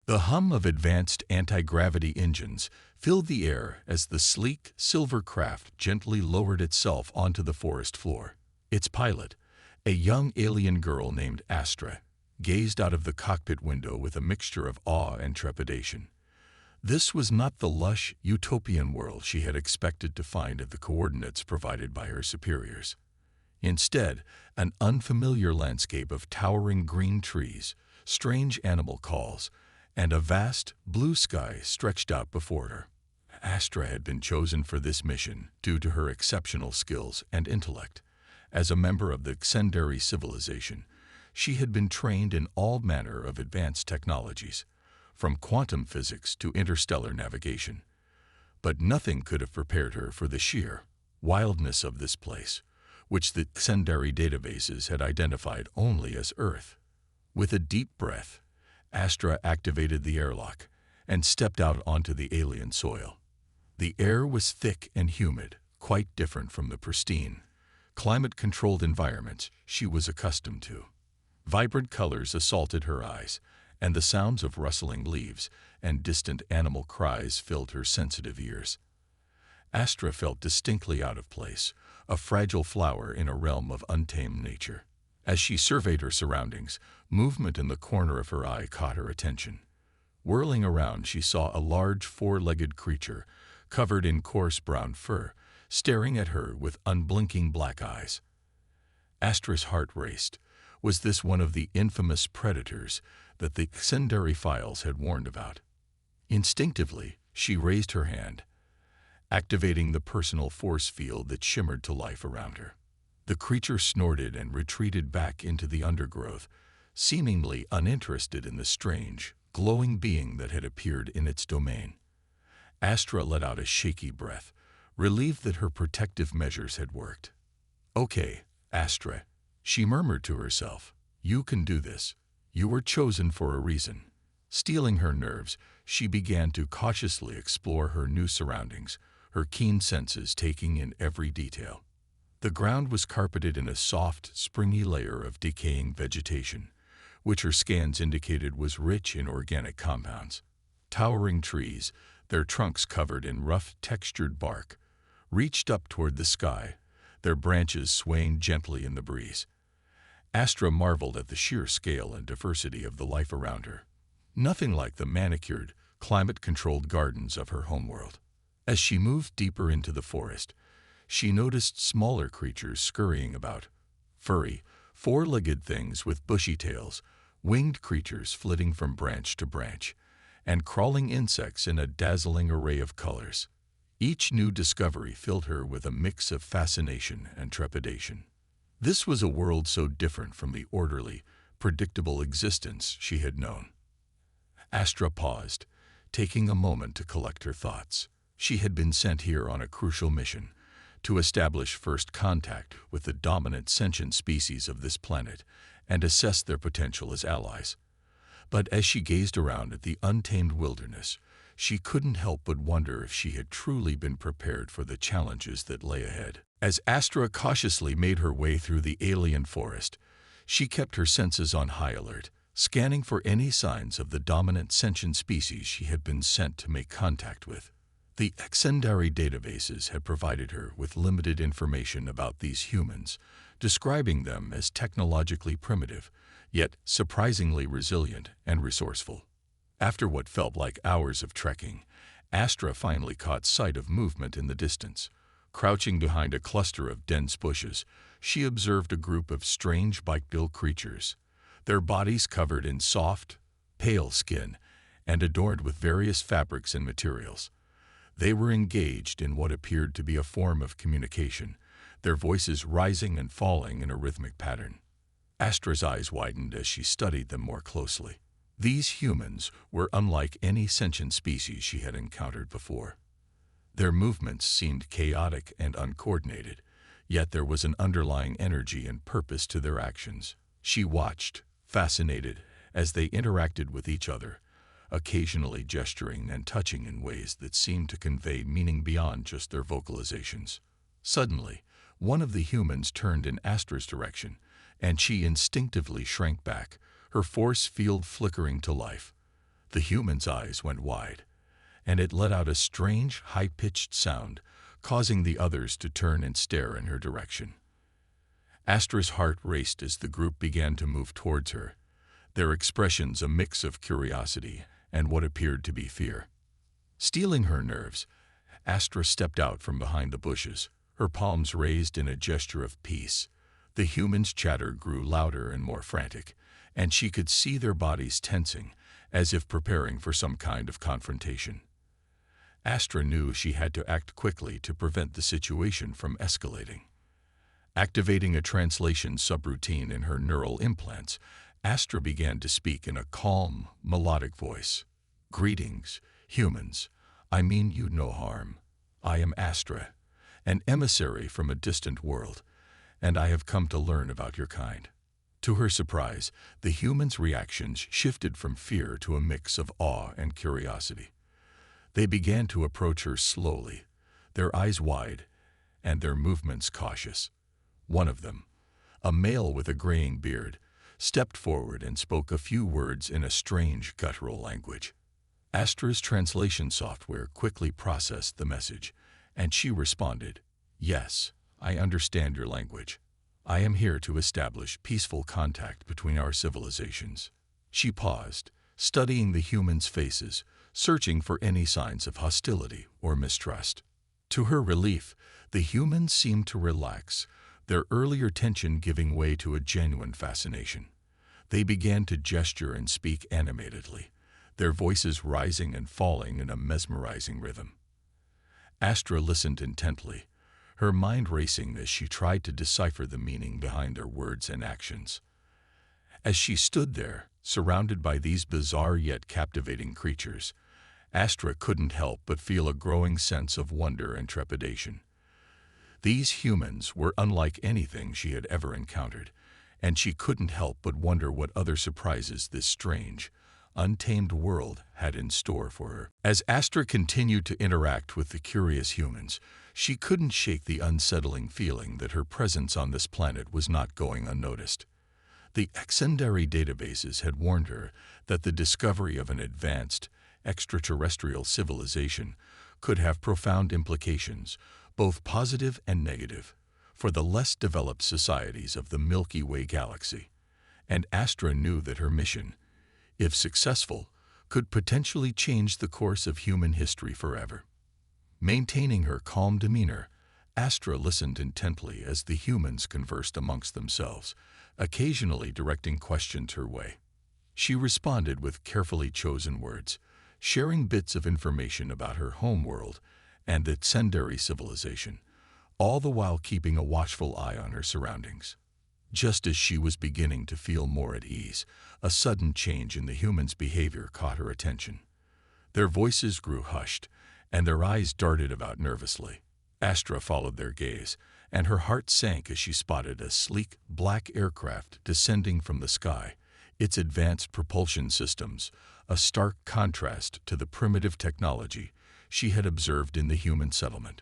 The hum of advanced anti-gravity engines filled the air as the sleek, silver craft gently lowered itself onto the forest floor. Its pilot, a young alien girl named Astra, gazed out of the cockpit window with a mixture of awe and trepidation. This was not the lush, utopian world she had expected to find at the coordinates provided by her superiors. Instead, an unfamiliar landscape of towering green trees, strange animal calls, and a vast, blue sky stretched out before her. Astra had been chosen for this mission due to her exceptional skills and intellect. As a member of the Xendari civilization, she had been trained in all manner of advanced technologies, from quantum physics to interstellar navigation. But nothing could have prepared her for the sheer wildness of this place, which the Xendari databases had identified only as Earth. With a deep breath, Astra activated the airlock and stepped out onto the alien soil. The air was thick and humid, quite different from the pristine, climate-controlled environments she was accustomed to. Vibrant colors assaulted her eyes, and the sounds of rustling leaves and distant animal cries filled her sensitive ears. Astra felt distinctly out of place, a fragile flower in a realm of untamed nature. As she surveyed her surroundings, movement in the corner of her eye caught her attention. Whirling around, she saw a large four-legged creature, covered in coarse brown fur, staring at her with unblinking black eyes. Astra's heart raced. Was this one of the infamous predators that the Xendari files had warned about? Instinctively, she raised her hand, activating the personal force field that shimmered to life around her. The creature snorted and retreated back into the undergrowth, seemingly uninterested in the strange, glowing being that had appeared in its domain. Astra let out a shaky breath, relieved that her protective measures had worked. "Okay, Astra," she murmured to herself. "You can do this. You were chosen for a reason." Steeling her nerves, she began to cautiously explore her new surroundings, her keen senses taking in every detail. The ground was carpeted in a soft, springy layer of decaying vegetation, which her scans indicated was rich in organic compounds. Towering trees, their trunks covered in rough, textured bark, reached up toward the sky, their branches swaying gently in the breeze. Astra marveled at the sheer scale and diversity of the life around her. Nothing like the manicured, climate-controlled gardens of her homeworld. As she moved deeper into the forest, she noticed smaller creatures scurrying about, furry, four-legged things with bushy tails, winged creatures flitting from branch to branch, and crawling insects in a dazzling array of colors. Each new discovery filled her with a mix of fascination and trepidation. This was a world so different from the orderly, predictable existence she had known. Astra paused, taking a moment to collect her thoughts. She had been sent here on a crucial mission, to establish first contact with the dominant sentient species of this planet and assess their potential as allies. But as she gazed around at the untamed wilderness, she couldn't help but wonder if she had truly been prepared for the challenges that lay ahead. As Astra cautiously made her way through the alien forest, she kept her senses on high alert, scanning for any signs of the dominant sentient species she had been sent to make contact with. The Xendari databases had provided her with limited information about these humans, describing them as technologically primitive, yet surprisingly resilient and resourceful. After what felt like hours of trekking, Astra finally caught sight of movement in the distance. Crouching behind a cluster of dense bushes, she observed a group of strange bipedal creatures, their bodies covered in soft, pale skin and adorned with various fabrics and materials. They were engaged in what appeared to be a form of communication, their voices rising and falling in a rhythmic pattern. Astra's eyes widened as she studied them more closely. These humans were unlike any sentient species she had encountered before. Their movements seemed chaotic and uncoordinated, yet there was an underlying energy and purpose to their actions. She watched, fascinated, as they interacted with each other, occasionally gesturing and touching in ways that seemed to convey meaning beyond just their vocalizations. Suddenly, one of the humans turned in Astra's direction, and she instinctively shrank back, her force field flickering to life. The human's eyes went wide, and it let out a strange, high-pitched sound, causing the others to turn and stare in her direction. Astra's heart raced as the group began to move towards her, their expressions a mix of curiosity and what appeared to be fear. Steeling her nerves, Astra stepped out from behind the bushes, her palms raised in a gesture of peace. The humans' chatter grew louder and more frantic, and she could see their bodies tensing, as if preparing for some kind of confrontation. Astra knew she had to act quickly to prevent the situation from escalating. Activating a translation subroutine in her neural implants, Astra began to speak in a calm, melodic voice. "Greetings, humans. I mean you no harm. I am Astra, an emissary from a distant world, and I have come to learn about your kind." To her surprise, the humans' reactions shifted from fear to a mix of awe and curiosity. They began to approach her slowly, their eyes wide and their movements cautious. One of them, a male with a graying beard, stepped forward and spoke a few words in a strange guttural language. Astra's translation software quickly processed the message, and she responded, "Yes, I understand your language. I am here to establish peaceful contact between our civilizations." She paused, studying the humans' faces, searching for any signs of hostility or mistrust. To her relief, the humans seemed to relax, their earlier tension giving way to a genuine fascination. They began to gesture and speak animatedly, their voices rising and falling in a mesmerizing rhythm. Astra listened intently, her mind racing as she tried to decipher the meaning behind their words and actions. As she stood there, surrounded by these bizarre yet captivating creatures, Astra couldn't help but feel a growing sense of wonder and trepidation. These humans were unlike anything she had ever encountered, and she couldn't help but wonder what other surprises this strange, untamed world had in store for her. As Astra continued to interact with the curious humans, she couldn't shake the unsettling feeling that her presence on this planet was not going unnoticed. The Exendary databases had warned her that the discovery of an advanced, extraterrestrial civilization could have profound implications, both positive and negative, for the less developed societies of the Milky Way galaxy. And Astra knew that her mission, if successful, could potentially change the course of human history forever. Maintaining her calm demeanor, Astra listened intently as the humans conversed amongst themselves, occasionally directing questions her way. She responded with carefully chosen words, sharing bits of information about her homeworld and the Exendary civilization, all the while keeping a watchful eye on her surroundings. Just as she was beginning to feel more at ease, a sudden change in the humans' behavior caught her attention. Their voices grew hushed, and their eyes darted about nervously. Astra followed their gaze, and her heart sank as she spotted a sleek, black aircraft descending from the sky, its advanced propulsion systems, a stark contrast to the primitive technology she had observed in the human settlement.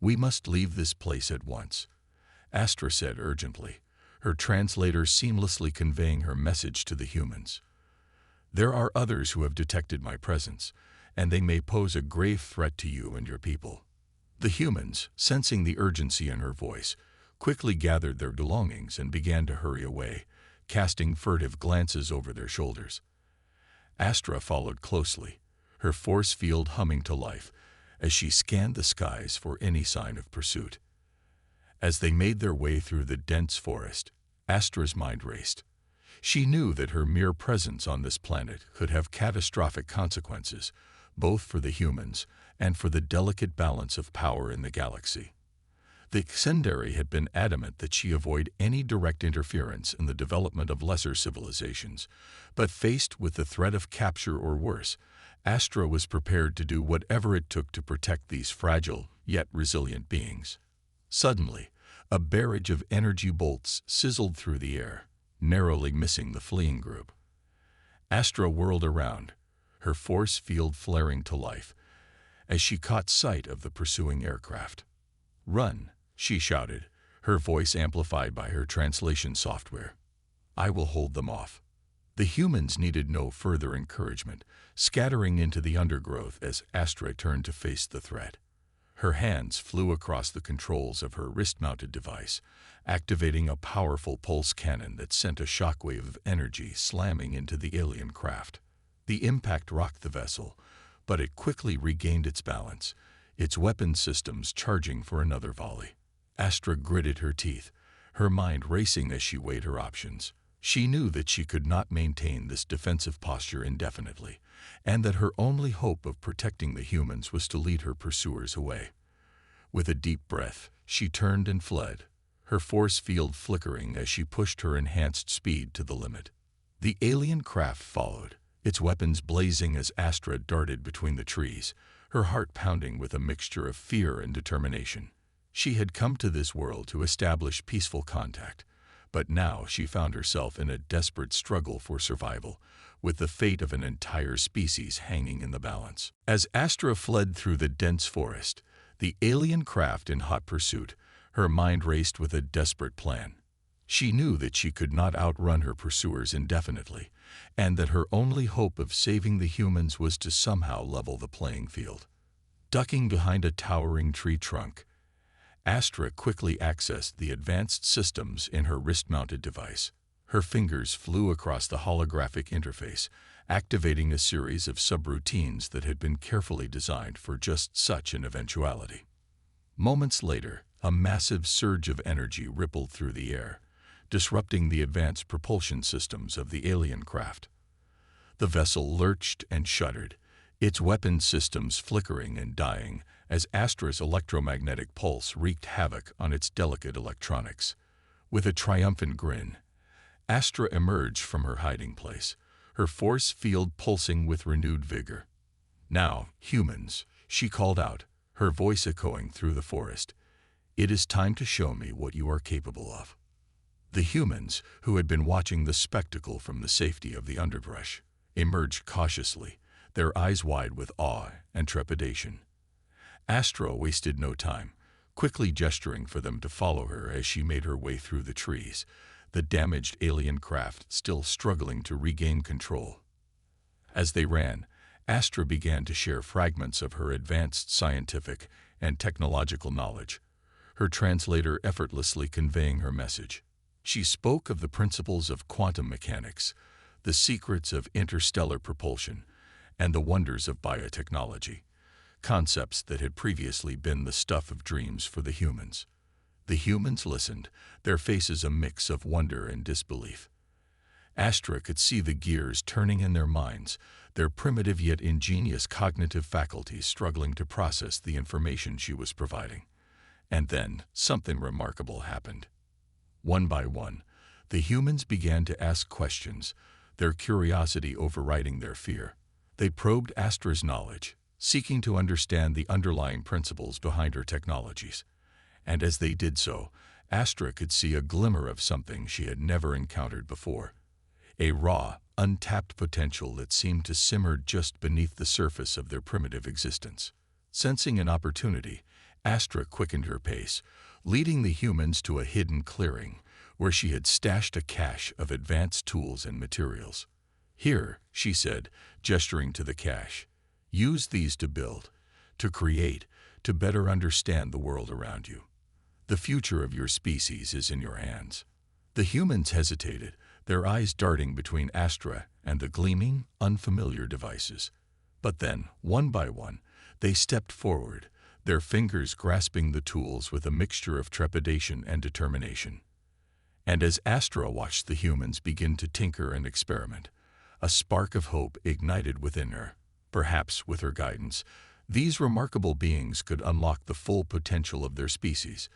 "We must leave this place at once," Astra said urgently, her translator seamlessly conveying her message to the humans. "There are others who have detected my presence, and they may pose a grave threat to you and your people." The humans, sensing the urgency in her voice, quickly gathered their belongings and began to hurry away, casting furtive glances over their shoulders. Astra followed closely, her force field humming to life as she scanned the skies for any sign of pursuit. As they made their way through the dense forest, Astra's mind raced. She knew that her mere presence on this planet could have catastrophic consequences, both for the humans and for the delicate balance of power in the galaxy. The Exendary had been adamant that she avoid any direct interference in the development of lesser civilizations, but faced with the threat of capture or worse, Astra was prepared to do whatever it took to protect these fragile yet resilient beings. Suddenly, a barrage of energy bolts sizzled through the air, narrowly missing the fleeing group. Astra whirled around, her force field flaring to life, as she caught sight of the pursuing aircraft. "Run," she shouted, her voice amplified by her translation software. "I will hold them off." The humans needed no further encouragement, scattering into the undergrowth as Astra turned to face the threat. Her hands flew across the controls of her wrist-mounted device, activating a powerful pulse cannon that sent a shockwave of energy slamming into the alien craft. The impact rocked the vessel, but it quickly regained its balance, its weapon systems charging for another volley. Astra gritted her teeth, her mind racing as she weighed her options. She knew that she could not maintain this defensive posture indefinitely, and that her only hope of protecting the humans was to lead her pursuers away. With a deep breath, she turned and fled, her force field flickering as she pushed her enhanced speed to the limit. The alien craft followed, its weapons blazing as Astra darted between the trees, her heart pounding with a mixture of fear and determination. She had come to this world to establish peaceful contact, but now she found herself in a desperate struggle for survival, with the fate of an entire species hanging in the balance. As Astra fled through the dense forest, the alien craft in hot pursuit, her mind raced with a desperate plan. She knew that she could not outrun her pursuers indefinitely, and that her only hope of saving the humans was to somehow level the playing field. Ducking behind a towering tree trunk, Astra quickly accessed the advanced systems in her wrist-mounted device. Her fingers flew across the holographic interface, activating a series of subroutines that had been carefully designed for just such an eventuality. Moments later, a massive surge of energy rippled through the air, disrupting the advanced propulsion systems of the alien craft. The vessel lurched and shuddered, its weapon systems flickering and dying as Astra's electromagnetic pulse wreaked havoc on its delicate electronics. With a triumphant grin, Astra emerged from her hiding place, her force field pulsing with renewed vigor. "Now, humans," she called out, her voice echoing through the forest, "it is time to show me what you are capable of." The humans, who had been watching the spectacle from the safety of the underbrush, emerged cautiously, their eyes wide with awe and trepidation. Astra wasted no time, quickly gesturing for them to follow her as she made her way through the trees, the damaged alien craft still struggling to regain control. As they ran, Astra began to share fragments of her advanced scientific and technological knowledge, her translator effortlessly conveying her message. She spoke of the principles of quantum mechanics, the secrets of interstellar propulsion, and the wonders of biotechnology, concepts that had previously been the stuff of dreams for the humans. The humans listened, their faces a mix of wonder and disbelief. Astra could see the gears turning in their minds, their primitive yet ingenious cognitive faculties struggling to process the information she was providing. And then, something remarkable happened. One by one, the humans began to ask questions, their curiosity overriding their fear. They probed Astra's knowledge, seeking to understand the underlying principles behind her technologies. And as they did so, Astra could see a glimmer of something she had never encountered before. A raw, untapped potential that seemed to simmer just beneath the surface of their primitive existence. Sensing an opportunity, Astra quickened her pace, leading the humans to a hidden clearing where she had stashed a cache of advanced tools and materials. "Here," she said, gesturing to the cache. "Use these to build, to create, to better understand the world around you. The future of your species is in your hands." The humans hesitated, their eyes darting between Astra and the gleaming, unfamiliar devices. But then, one by one, they stepped forward, their fingers grasping the tools with a mixture of trepidation and determination. And as Astra watched the humans begin to tinker and experiment, a spark of hope ignited within her. Perhaps, with her guidance, these remarkable beings could unlock the full potential of their species,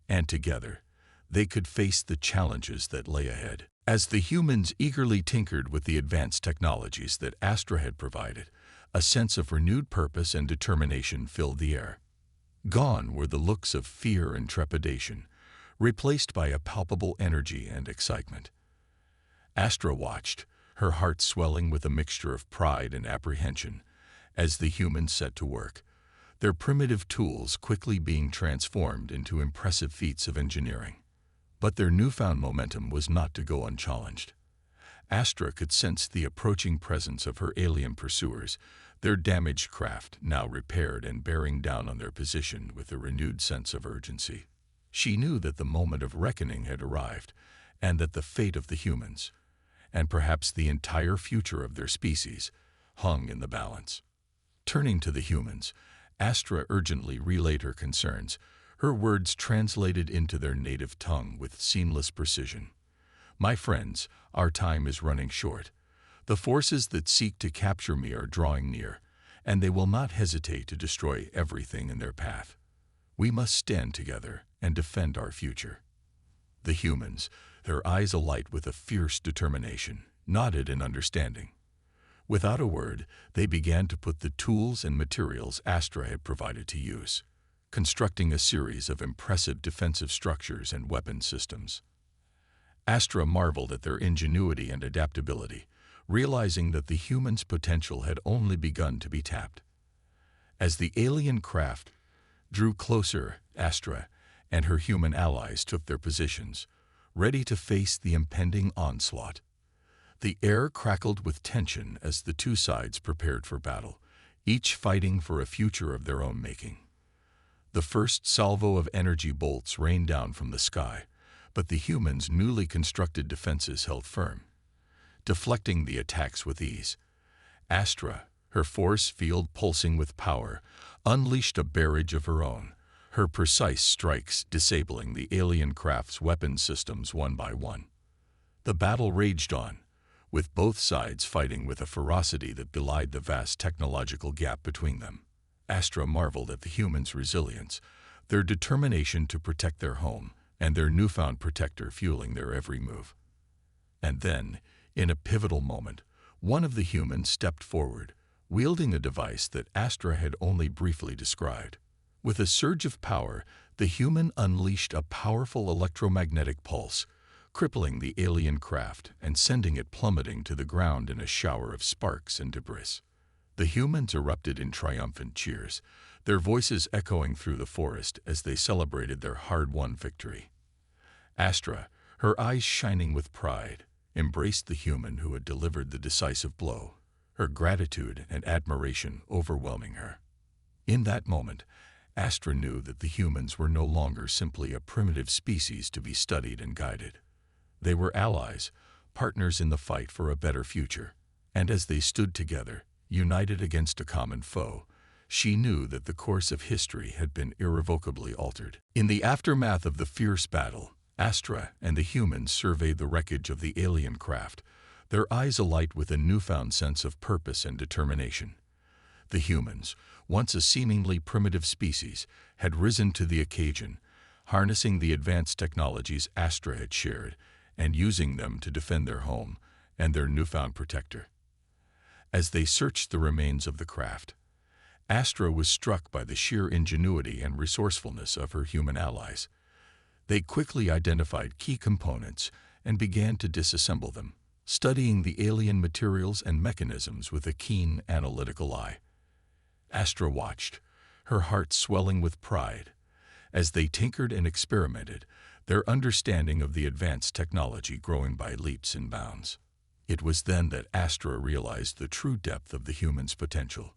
and together, they could face the challenges that lay ahead. As the humans eagerly tinkered with the advanced technologies that Astra had provided, a sense of renewed purpose and determination filled the air. Gone were the looks of fear and trepidation, replaced by a palpable energy and excitement. Astra watched, her heart swelling with a mixture of pride and apprehension, as the humans set to work, their primitive tools quickly being transformed into impressive feats of engineering. But their newfound momentum was not to go unchallenged. Astra could sense the approaching presence of her alien pursuers, their damaged craft now repaired and bearing down on their position with a renewed sense of urgency. She knew that the moment of reckoning had arrived, and that the fate of the humans, and perhaps the entire future of their species, hung in the balance. Turning to the humans, Astra urgently relayed her concerns, her words translated into their native tongue with seamless precision. "My friends, our time is running short. The forces that seek to capture me are drawing near, and they will not hesitate to destroy everything in their path. We must stand together and defend our future." The humans, their eyes alight with a fierce determination, nodded in understanding. Without a word, they began to put the tools and materials Astra had provided to use, constructing a series of impressive defensive structures and weapon systems. Astra marveled at their ingenuity and adaptability, realizing that the humans' potential had only begun to be tapped. As the alien craft drew closer, Astra and her human allies took their positions, ready to face the impending onslaught. The air crackled with tension as the two sides prepared for battle, each fighting for a future of their own making. The first salvo of energy bolts rained down from the sky, but the humans' newly constructed defenses held firm, deflecting the attacks with ease. Astra, her force field pulsing with power, unleashed a barrage of her own, her precise strikes disabling the alien craft's weapon systems one by one. The battle raged on, with both sides fighting with a ferocity that belied the vast technological gap between them. Astra marveled at the humans' resilience, their determination to protect their home, and their newfound protector fueling their every move. And then, in a pivotal moment, one of the humans stepped forward, wielding a device that Astra had only briefly described. With a surge of power, the human unleashed a powerful electromagnetic pulse, crippling the alien craft and sending it plummeting to the ground in a shower of sparks and debris. The humans erupted in triumphant cheers, their voices echoing through the forest as they celebrated their hard-won victory. Astra, her eyes shining with pride, embraced the human who had delivered the decisive blow, her gratitude and admiration overwhelming her. In that moment, Astra knew that the humans were no longer simply a primitive species to be studied and guided. They were allies, partners in the fight for a better future, and as they stood together, united against a common foe, she knew that the course of history had been irrevocably altered. In the aftermath of the fierce battle, Astra and the humans surveyed the wreckage of the alien craft, their eyes alight with a newfound sense of purpose and determination. The humans, once a seemingly primitive species, had risen to the occasion, harnessing the advanced technologies Astra had shared and using them to defend their home and their newfound protector. As they searched the remains of the craft, Astra was struck by the sheer ingenuity and resourcefulness of her human allies. They quickly identified key components and began to disassemble them, studying the alien materials and mechanisms with a keen, analytical eye. Astra watched, her heart swelling with pride. As they tinkered and experimented, their understanding of the advanced technology growing by leaps and bounds. It was then that Astra realized the true depth of the human's potential.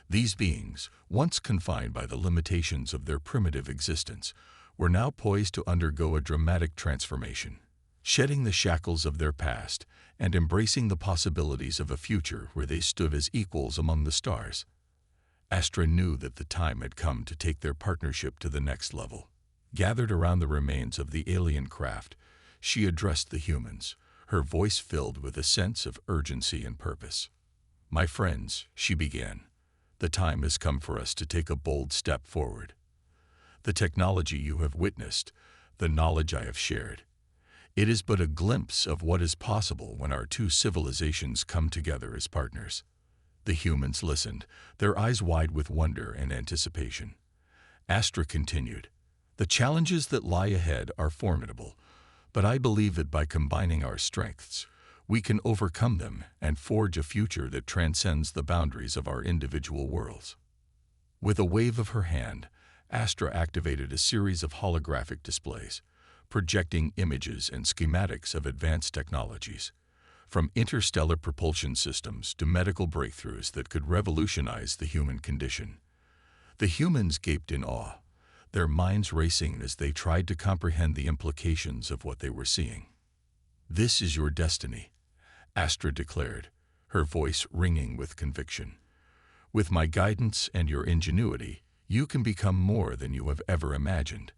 These beings, once confined by the limitations of their primitive existence, were now poised to undergo a dramatic transformation, shedding the shackles of their past and embracing the possibilities of a future where they stood as equals among the stars. Astra knew that the time had come to take their partnership to the next level. Gathered around the remains of the alien craft, she addressed the humans, her voice filled with a sense of urgency and purpose. "My friends," she began, "the time has come for us to take a bold step forward. The technology you have witnessed, the knowledge I have shared, it is but a glimpse of what is possible when our two civilizations come together as partners." The humans listened, their eyes wide with wonder and anticipation. Astra continued, "The challenges that lie ahead are formidable, but I believe that by combining our strengths, we can overcome them and forge a future that transcends the boundaries of our individual worlds." With a wave of her hand, Astra activated a series of holographic displays, projecting images and schematics of advanced technologies. from interstellar propulsion systems to medical breakthroughs that could revolutionize the human condition. The humans gaped in awe, their minds racing as they tried to comprehend the implications of what they were seeing. "This is your destiny," Astra declared, her voice ringing with conviction. "With my guidance and your ingenuity, you can become more than you have ever imagined.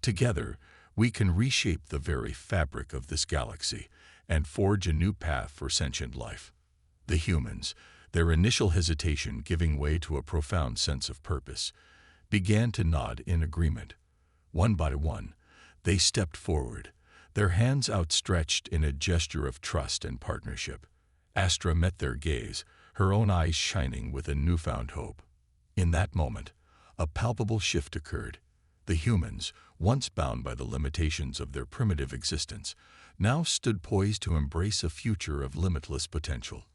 Together, we can reshape the very fabric of this galaxy and forge a new path for sentient life." The humans, their initial hesitation giving way to a profound sense of purpose, began to nod in agreement. One by one, they stepped forward, their hands outstretched in a gesture of trust and partnership. Astra met their gaze, her own eyes shining with a newfound hope. In that moment, a palpable shift occurred. The humans, once bound by the limitations of their primitive existence, now stood poised to embrace a future of limitless potential.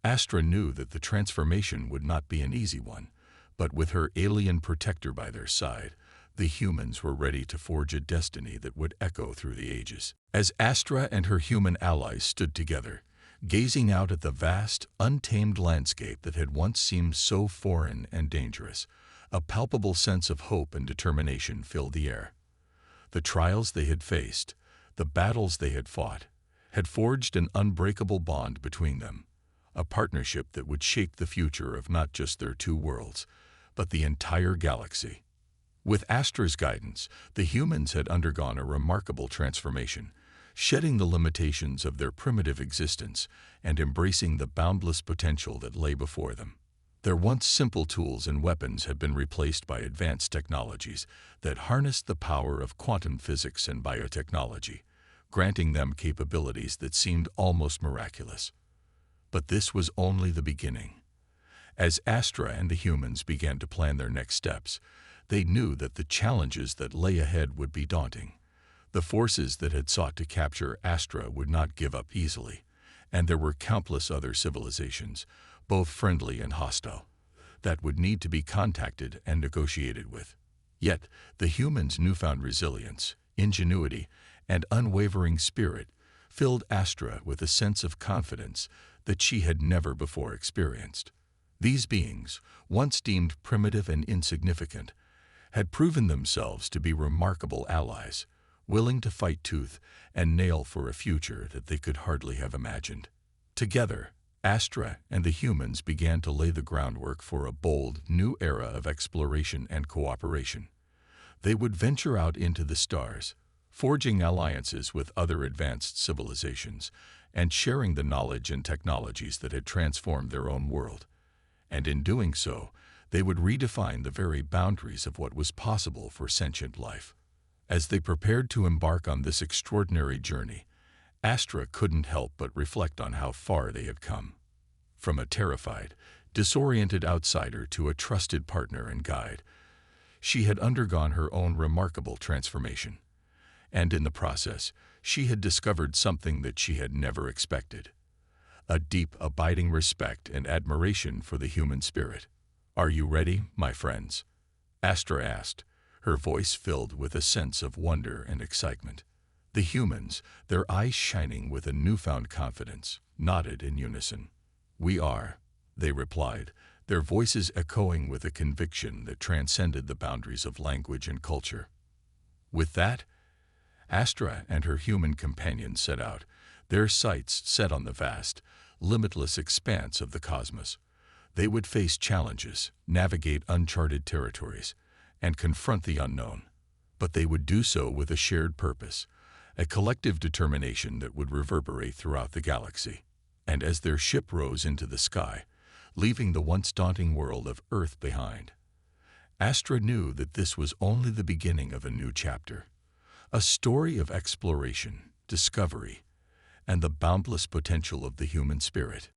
Astra knew that the transformation would not be an easy one, but with her alien protector by their side, the humans were ready to forge a destiny that would echo through the ages. As Astra and her human allies stood together, gazing out at the vast, untamed landscape that had once seemed so foreign and dangerous, a palpable sense of hope and determination filled the air. The trials they had faced, the battles they had fought, had forged an unbreakable bond between them, a partnership that would shape the future of not just their two worlds, but the entire galaxy. With Astra's guidance, the humans had undergone a remarkable transformation, shedding the limitations of their primitive existence and embracing the boundless potential that lay before them. Their once simple tools and weapons had been replaced by advanced technologies that harnessed the power of quantum physics and biotechnology, granting them capabilities that seemed almost miraculous. But this was only the beginning. As Astra and the humans began to plan their next steps, they knew that the challenges that lay ahead would be daunting. The forces that had sought to capture Astra would not give up easily, and there were countless other civilizations, both friendly and hostile, that would need to be contacted and negotiated with. Yet, the humans' newfound resilience, ingenuity, and unwavering spirit filled Astra with a sense of confidence that she had never before experienced. These beings, once deemed primitive and insignificant, had proven themselves to be remarkable allies, willing to fight tooth and nail for a future that they could hardly have imagined. Together, Astra and the humans began to lay the groundwork for a bold, new era of exploration and cooperation. They would venture out into the stars, forging alliances with other advanced civilizations, and sharing the knowledge and technologies that had transformed their own world. And in doing so, they would redefine the very boundaries of what was possible for sentient life. As they prepared to embark on this extraordinary journey, Astra couldn't help but reflect on how far they had come. From a terrified, disoriented outsider to a trusted partner and guide, she had undergone her own remarkable transformation. And in the process, she had discovered something that she had never expected: a deep, abiding respect and admiration for the human spirit. "Are you ready, my friends?" Astra asked, her voice filled with a sense of wonder and excitement. The humans, their eyes shining with a newfound confidence, nodded in unison. "We are," they replied, their voices echoing with a conviction that transcended the boundaries of language and culture. With that, Astra and her human companions set out, their sights set on the vast, limitless expanse of the cosmos. They would face challenges, navigate uncharted territories, and confront the unknown. But they would do so with a shared purpose, a collective determination that would reverberate throughout the galaxy. And as their ship rose into the sky, leaving the once daunting world of Earth behind, Astra knew that this was only the beginning of a new chapter, a story of exploration, discovery, and the boundless potential of the human spirit.